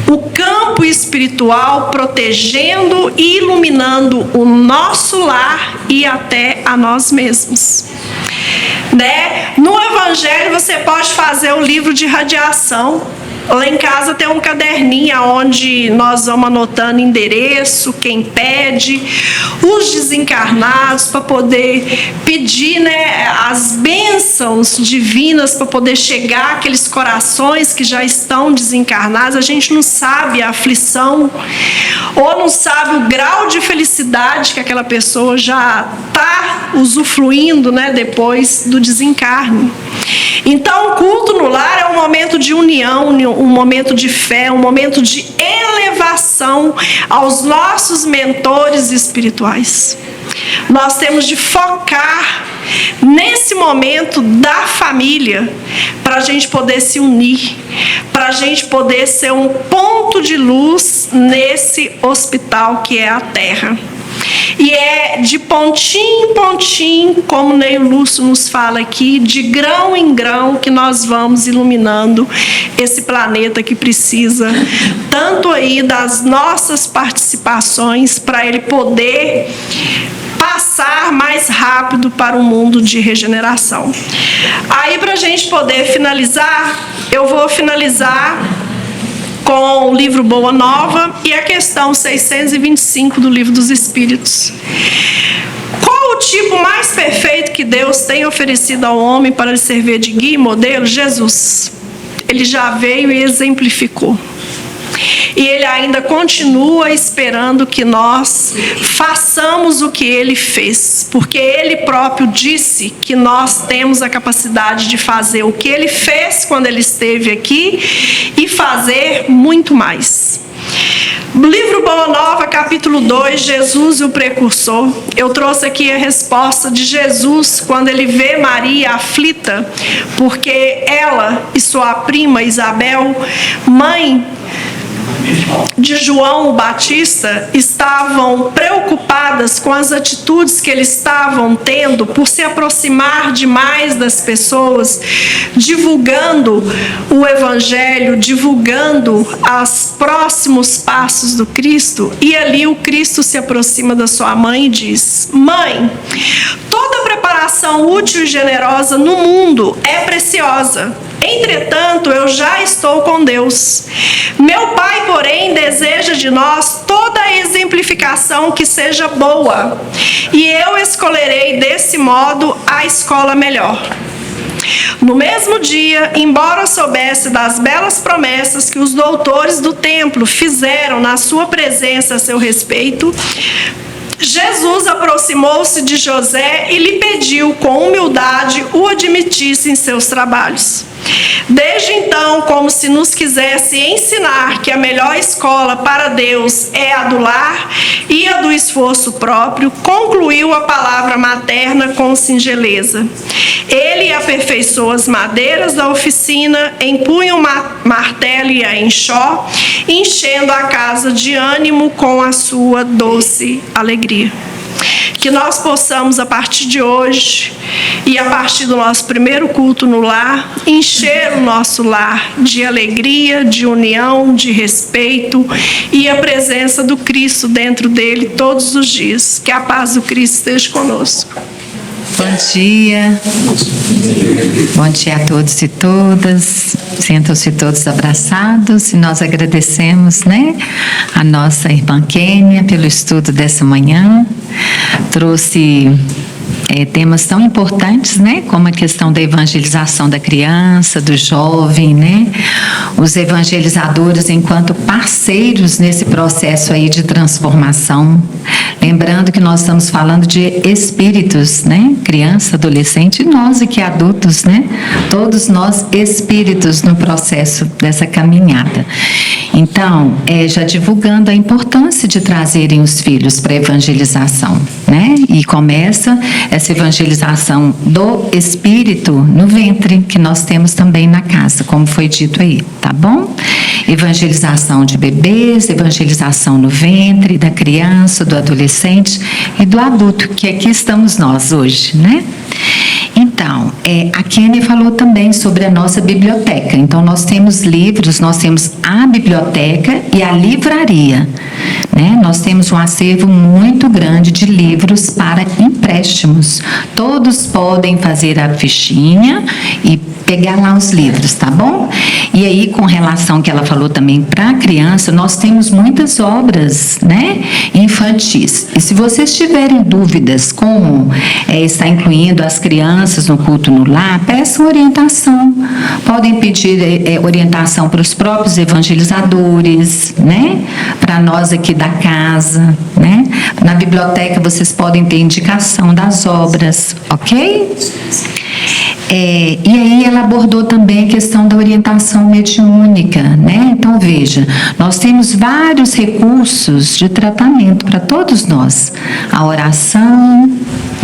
o campo espiritual, protegendo e iluminando o nosso lar e até a nós mesmos. No Evangelho você pode fazer o livro de radiação. Lá em casa tem um caderninho onde nós vamos anotando endereço, quem pede, os desencarnados, para poder pedir as bênçãos divinas, para poder chegar àqueles corações que já estão desencarnados. A gente não sabe a aflição, ou não sabe o grau de felicidade que aquela pessoa já está usufruindo depois do desencarne. Então, o culto no lar é um momento de união, um momento de fé, um momento de elevação aos nossos mentores espirituais. Nós temos de focar nesse momento da família para a gente poder se unir, para a gente poder ser um ponto de luz nesse hospital que é a Terra. E é de pontinho em pontinho, como Neio Lúcio nos fala aqui, de grão em grão, que nós vamos iluminando esse planeta que precisa tanto aí das nossas participações para ele poder passar mais rápido para um mundo de regeneração. Aí, para a gente poder finalizar, eu vou finalizar com o livro Boa Nova e a questão 625 do Livro dos Espíritos. Qual o tipo mais perfeito que Deus tem oferecido ao homem para lhe servir de guia e modelo? Jesus. Ele já veio e exemplificou. E Ele ainda continua esperando que nós façamos o que Ele fez, porque Ele próprio disse que nós temos a capacidade de fazer o que Ele fez quando Ele esteve aqui e fazer muito mais. Livro Boa Nova, capítulo 2, Jesus e o precursor. Eu trouxe aqui a resposta de Jesus quando ele vê Maria aflita, porque ela e sua prima Isabel, mãe de João o Batista, estavam preocupadas com as atitudes que eles estavam tendo por se aproximar demais das pessoas, divulgando o Evangelho, divulgando os próximos passos do Cristo. E ali o Cristo se aproxima da sua mãe e diz: Mãe, toda preparação útil e generosa no mundo é preciosa. Entretanto, eu já estou com Deus. Meu Pai, porém, deseja de nós toda a exemplificação que seja boa, e eu escolherei desse modo a escola melhor. No mesmo dia, embora soubesse das belas promessas que os doutores do templo fizeram na sua presença a seu respeito, Jesus aproximou-se de José e lhe pediu com humildade o admitisse em seus trabalhos. Desde então, como se nos quisesse ensinar que a melhor escola para Deus é a do lar e a do esforço próprio, concluiu a palavra materna com singeleza. Ele aperfeiçoou as madeiras da oficina, empunha o martelo e a enxó, enchendo a casa de ânimo com a sua doce alegria. Que nós possamos, a partir de hoje e a partir do nosso primeiro culto no lar, encher o nosso lar de alegria, de união, de respeito e a presença do Cristo dentro dele todos os dias. Que a paz do Cristo esteja conosco. Bom dia. Bom dia a todos e todas. Sentam-se todos abraçados e nós agradecemos, a nossa irmã Kênia pelo estudo dessa manhã. Trouxe temas tão importantes, como a questão da evangelização da criança, do jovem, os evangelizadores enquanto parceiros nesse processo aí de transformação. Lembrando que nós estamos falando de espíritos, criança, adolescente e nós aqui adultos, todos nós espíritos no processo dessa caminhada. Então, já divulgando a importância de trazerem os filhos para a evangelização, e começa essa evangelização do espírito no ventre, que nós temos também na casa, como foi dito aí, tá bom? Evangelização de bebês, evangelização no ventre, da criança, do adolescente e do adulto, que aqui estamos nós hoje, Então, a Kênia falou também sobre a nossa biblioteca. Então, nós temos livros, nós temos a biblioteca e a livraria. Nós temos um acervo muito grande de livros para empréstimos. Todos podem fazer a fichinha e pegar lá os livros, tá bom? E aí, com relação que ela falou também para a criança, nós temos muitas obras, infantis. E se vocês tiverem dúvidas como está incluindo as crianças no culto no lar, peçam orientação. Podem pedir orientação para os próprios evangelizadores, para nós aqui da casa, Na biblioteca vocês podem ter indicação das obras, ok? E aí ela abordou também a questão da orientação mediúnica, Então, veja, nós temos vários recursos de tratamento para todos nós. A oração,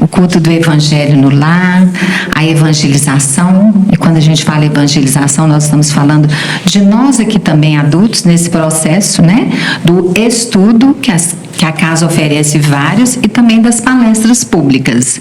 o culto do evangelho no lar, a evangelização. E quando a gente fala evangelização, nós estamos falando de nós aqui também adultos, nesse processo, do estudo que que a casa oferece vários, e também das palestras públicas.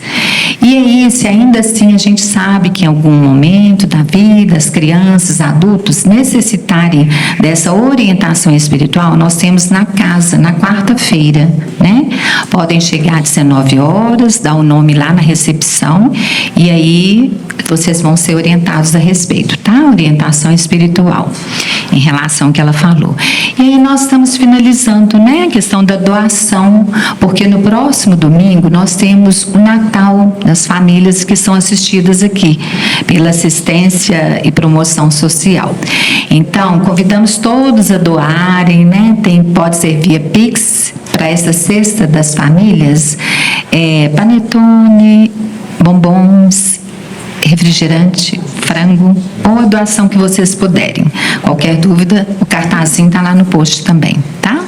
E aí, se ainda assim a gente sabe que em algum momento da vida as crianças, adultos necessitarem dessa orientação espiritual, nós temos na casa, na quarta-feira, né? Podem chegar às 19 horas, dar o nome lá na recepção, e aí vocês vão ser orientados a respeito, tá? Orientação espiritual, em relação ao que ela falou. E aí nós estamos finalizando, né, a questão da doação, porque no próximo domingo nós temos o Natal das famílias que são assistidas aqui pela assistência e promoção social. Então, convidamos todos a doarem, né? Pode ser via Pix para essa cesta das famílias, panetone, bombons, refrigerante, frango, ou a doação que vocês puderem. Qualquer dúvida, o cartazinho está lá no post também, tá?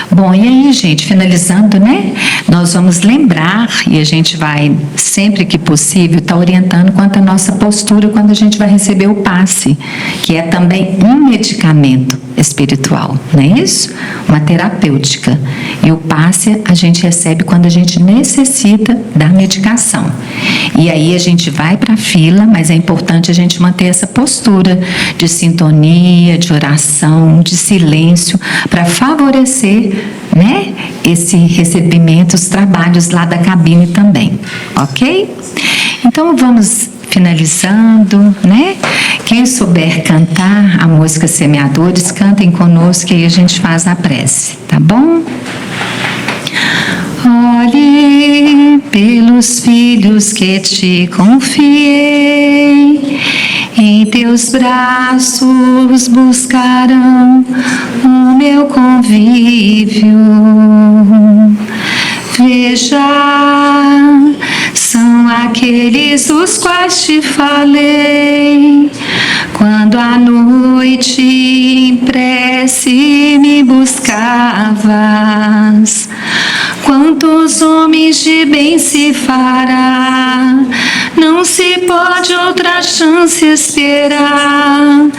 Bom, e aí, gente, finalizando, né? Nós vamos lembrar, e a gente vai, sempre que possível, estar orientando quanto à nossa postura quando a gente vai receber o passe, que é também um medicamento espiritual, não é isso? Uma terapêutica. E o passe a gente recebe quando a gente necessita da medicação. E aí a gente vai para a fila, mas é importante a gente manter essa postura de sintonia, de oração, de silêncio, para favorecer, né, esse recebimento, os trabalhos lá da cabine também, ok? Então vamos finalizando, né? Quem souber cantar a música Semeadores, cantem conosco, que aí a gente faz a prece, tá bom? Olhe pelos filhos que te confiei, em teus braços buscarão o meu convívio. Veja, são aqueles dos quais te falei, quando à noite em prece me buscavas. Quantos homens de bem se fará, não se pode outra chance esperar.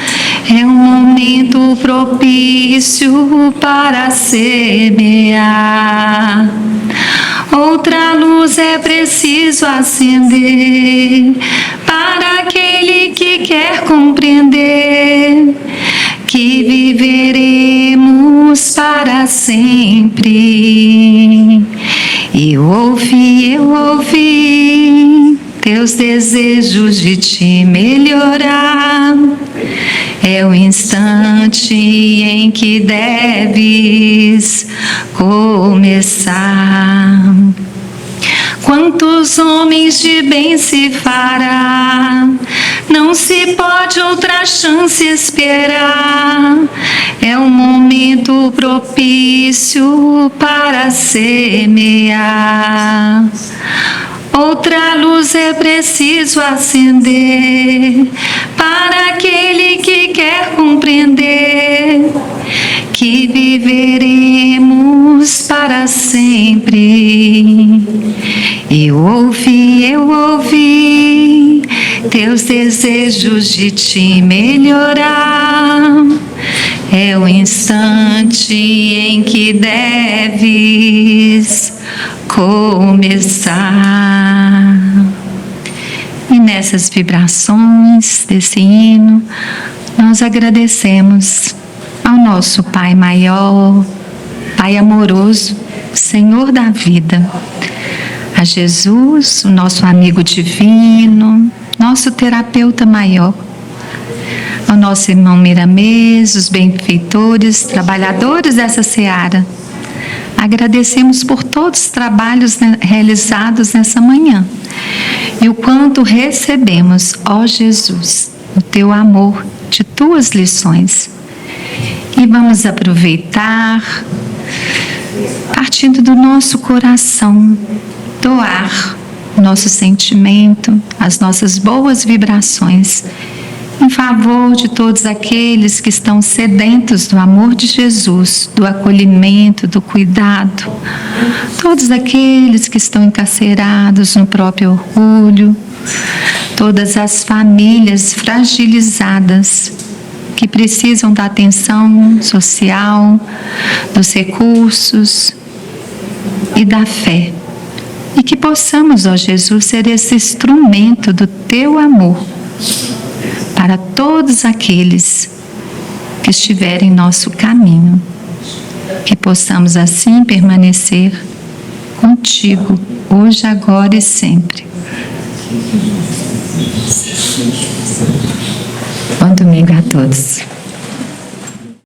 É um momento propício para semear. Outra luz é preciso acender para aquele que quer compreender que viveremos para sempre. Eu ouvi teus desejos de te melhorar. É o instante em que deves começar. Quantos homens de bem se fará, não se pode outra chance esperar. É um momento propício para semear. Outra luz é preciso acender para aquele que quer compreender que viveremos para sempre. Eu ouvi teus desejos de te melhorar. É o instante em que deves começar. E nessas vibrações desse hino, nós agradecemos ao nosso Pai maior, Pai amoroso, Senhor da vida, a Jesus, o nosso amigo divino, nosso terapeuta maior, ao nosso irmão Miramês, os benfeitores, trabalhadores dessa seara. Agradecemos por todos os trabalhos realizados nessa manhã e o quanto recebemos, ó Jesus, o teu amor, de tuas lições. E vamos aproveitar, partindo do nosso coração, doar o nosso sentimento, as nossas boas vibrações, em favor de todos aqueles que estão sedentos do amor de Jesus, do acolhimento, do cuidado, todos aqueles que estão encarcerados no próprio orgulho, todas as famílias fragilizadas que precisam da atenção social, dos recursos e da fé. E que possamos, ó Jesus, ser esse instrumento do Teu amor para todos aqueles que estiverem em nosso caminho. Que possamos assim permanecer contigo, hoje, agora e sempre. Bom domingo a todos.